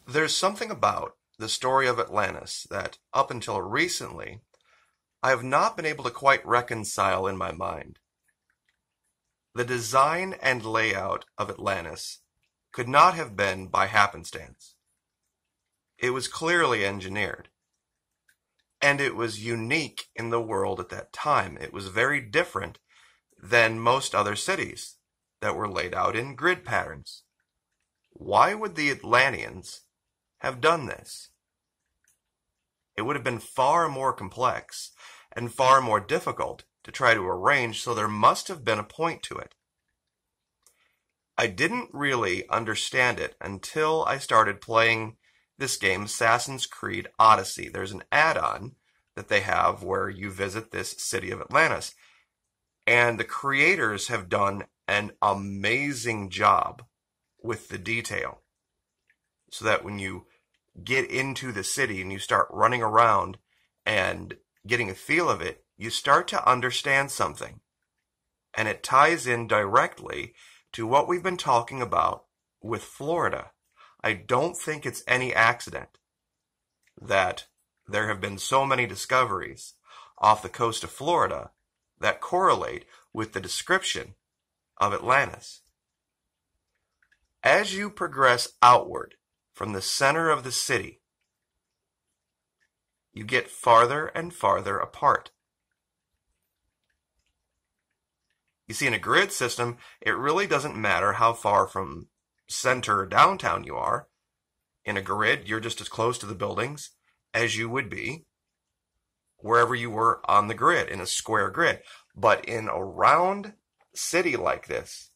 There's something about the story of Atlantis that, up until recently, I have not been able to quite reconcile in my mind. The design and layout of Atlantis could not have been by happenstance. It was clearly engineered. And it was unique in the world at that time. It was very different than most other cities that were laid out in grid patterns. Why would the Atlanteans have done this? It would have been far more complex and far more difficult to try to arrange, so there must have been a point to it. I didn't really understand it until I started playing this game, Assassin's Creed Odyssey. There's an add-on that they have where you visit this city of Atlantis. And the creators have done an amazing job with the detail. So that when you get into the city and you start running around and getting a feel of it, you start to understand something. And it ties in directly to what we've been talking about with Florida. I don't think it's any accident that there have been so many discoveries off the coast of Florida that correlate with the description of Atlantis. As you progress outward from the center of the city, you get farther and farther apart. You see, in a grid system, it really doesn't matter how far from center or downtown you are. In a grid, you're just as close to the buildings as you would be wherever you were on the grid, in a square grid. But in a round city like this,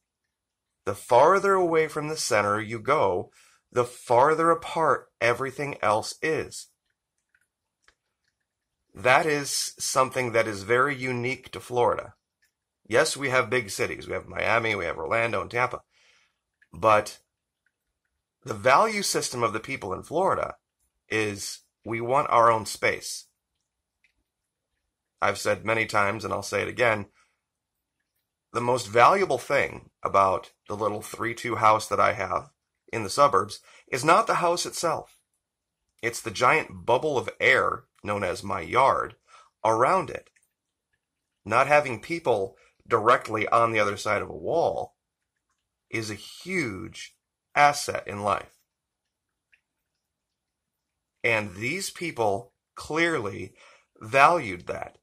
the farther away from the center you go, the farther apart everything else is. That is something that is very unique to Florida. Yes, we have big cities. We have Miami, we have Orlando and Tampa. But the value system of the people in Florida is we want our own space. I've said many times, and I'll say it again, the most valuable thing about the little 3-2 house that I have in the suburbs is not the house itself. It's the giant bubble of air, known as my yard, around it. Not having people directly on the other side of a wall is a huge asset in life. And these people clearly valued that.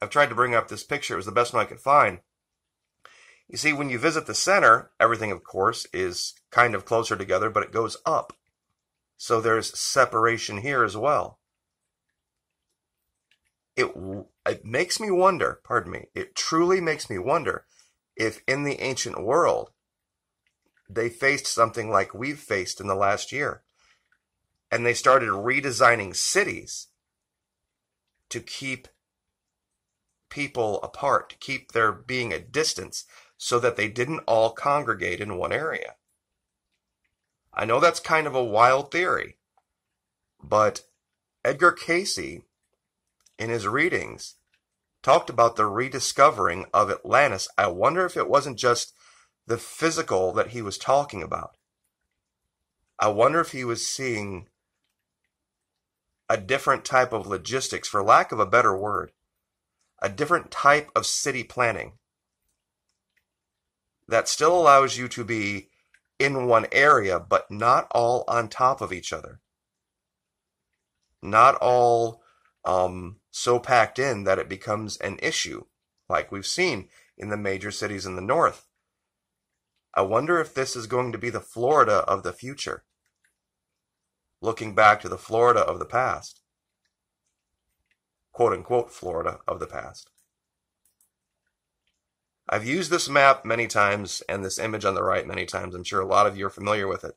I've tried to bring up this picture. It was the best one I could find. You see, when you visit the center, everything, of course, is kind of closer together, but it goes up. So there's separation here as well. It makes me wonder, it truly makes me wonder if in the ancient world they faced something like we've faced in the last year. And they started redesigning cities to keep people apart, to keep there being a distance so that they didn't all congregate in one area. I know that's kind of a wild theory, but Edgar Cayce, in his readings, talked about the rediscovering of Atlantis. I wonder if it wasn't just the physical that he was talking about. I wonder if he was seeing a different type of logistics, for lack of a better word, a different type of city planning that still allows you to be in one area, but not all on top of each other. Not all so packed in that it becomes an issue, like we've seen in the major cities in the north. I wonder if this is going to be the Florida of the future, looking back to the Florida of the past. Quote-unquote Florida of the past. I've used this map many times and this image on the right many times. I'm sure a lot of you are familiar with it.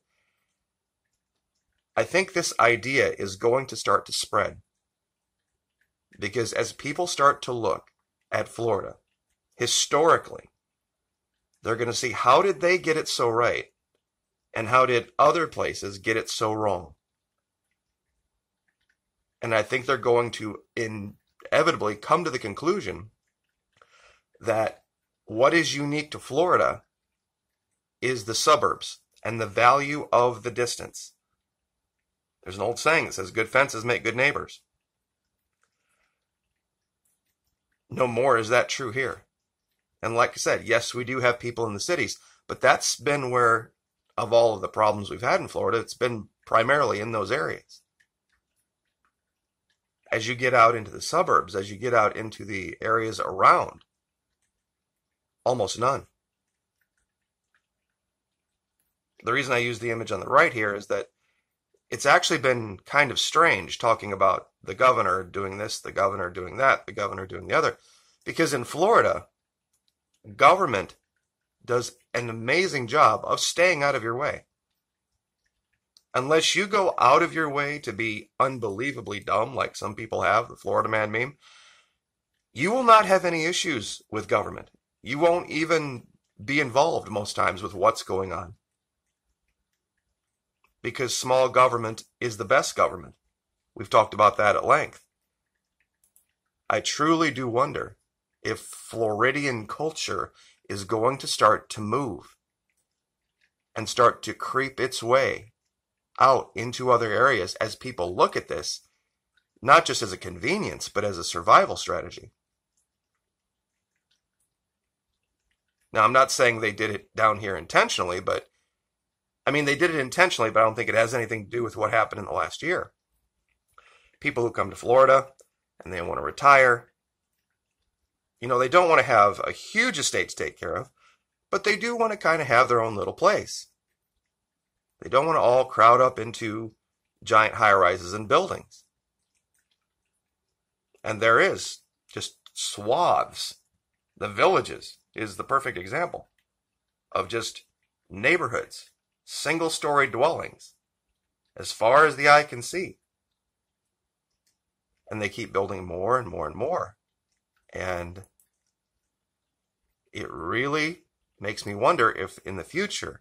I think this idea is going to start to spread. Because as people start to look at Florida, historically, they're going to see how did they get it so right, and how did other places get it so wrong. And I think they're going to inevitably come to the conclusion that what is unique to Florida is the suburbs and the value of the distance. There's an old saying that says good fences make good neighbors. No more is that true here. And like I said, yes, we do have people in the cities, but that's been where, of all of the problems we've had in Florida, it's been primarily in those areas. As you get out into the suburbs, as you get out into the areas around, almost none. The reason I use the image on the right here is that it's actually been kind of strange talking about the governor doing this, the governor doing that, the governor doing the other. Because in Florida, government does an amazing job of staying out of your way. Unless you go out of your way to be unbelievably dumb, like some people have, the Florida Man meme, you will not have any issues with government. You won't even be involved most times with what's going on. Because small government is the best government. We've talked about that at length. I truly do wonder if Floridian culture is going to start to move and start to creep its way out into other areas as people look at this, not just as a convenience, but as a survival strategy. Now, I'm not saying they did it down here intentionally, but I mean, they did it intentionally, but I don't think it has anything to do with what happened in the last year. People who come to Florida and they want to retire, they don't want to have a huge estate to take care of, but they do want to kind of have their own little place. They don't want to all crowd up into giant high-rises and buildings. And there is just swaths. The Villages is the perfect example of just neighborhoods, single-story dwellings, as far as the eye can see. And they keep building more and more and more. And it really makes me wonder if in the future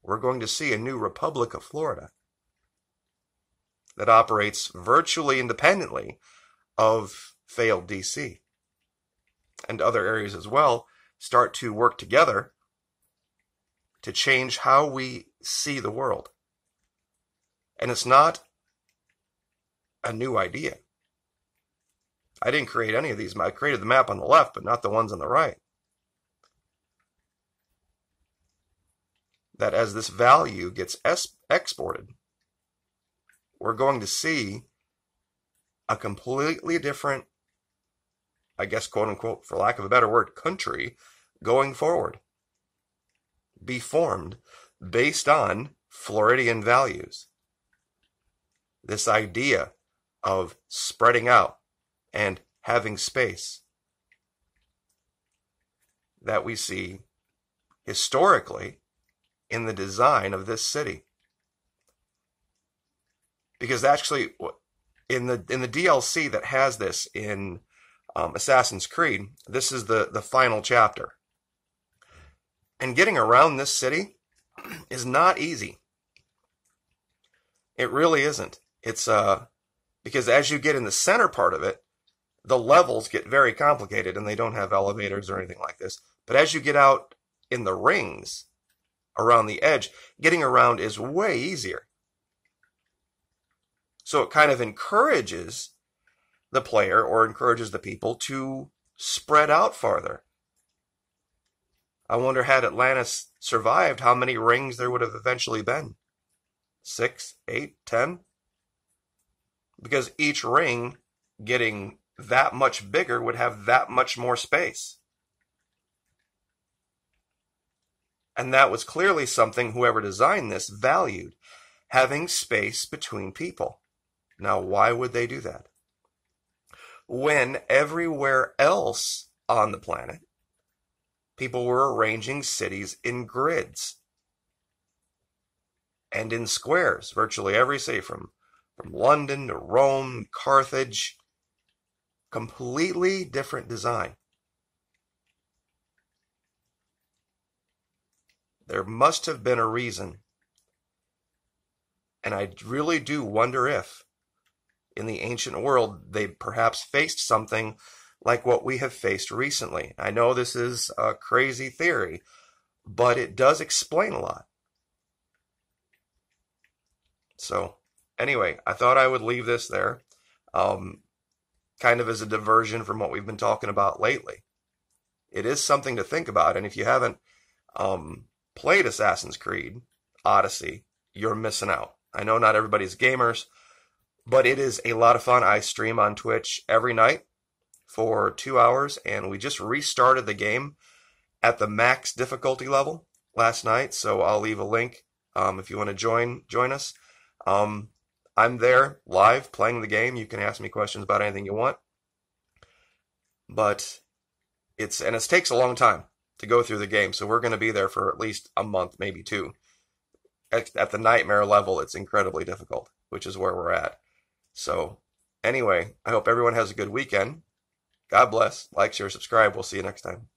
we're going to see a new Republic of Florida that operates virtually independently of failed DC. And other areas as well start to work together to change how we see the world. And it's not a new idea. I didn't create any of these. I created the map on the left, but not the ones on the right. That as this value gets exported, we're going to see a completely different, I guess, quote unquote, for lack of a better word, country going forward, be formed based on Floridian values. This idea of spreading out and having space that we see historically in the design of this city. Because actually, in the DLC that has this in Assassin's Creed, this is the final chapter. And getting around this city is not easy. It really isn't. It's because as you get in the center part of it, the levels get very complicated and they don't have elevators or anything like this. But as you get out in the rings around the edge, getting around is way easier. So it kind of encourages the player or encourages the people to spread out farther. I wonder, had Atlantis survived, how many rings there would have eventually been? 6, 8, 10? Because each ring getting that much bigger would have that much more space. And that was clearly something whoever designed this valued, having space between people. Now, why would they do that? When everywhere else on the planet, people were arranging cities in grids and in squares. Virtually every city, from London to Rome, Carthage, completely different design. There must have been a reason. And I really do wonder if, in the ancient world, they perhaps faced something like what we have faced recently. I know this is a crazy theory, but it does explain a lot. So, anyway, I thought I would leave this there, kind of as a diversion from what we've been talking about lately. It is something to think about, and if you haven't played Assassin's Creed Odyssey, you're missing out. I know not everybody's gamers, but it is a lot of fun. I stream on Twitch every night for 2 hours, and we just restarted the game at the max difficulty level last night, so I'll leave a link if you want to join us. I'm there live playing the game. You can ask me questions about anything you want, but it takes a long time to go through the game, so we're going to be there for at least a month, maybe 2. At the nightmare level, it's incredibly difficult, which is where we're at. So anyway, I hope everyone has a good weekend. God bless. Like, share, subscribe. We'll see you next time.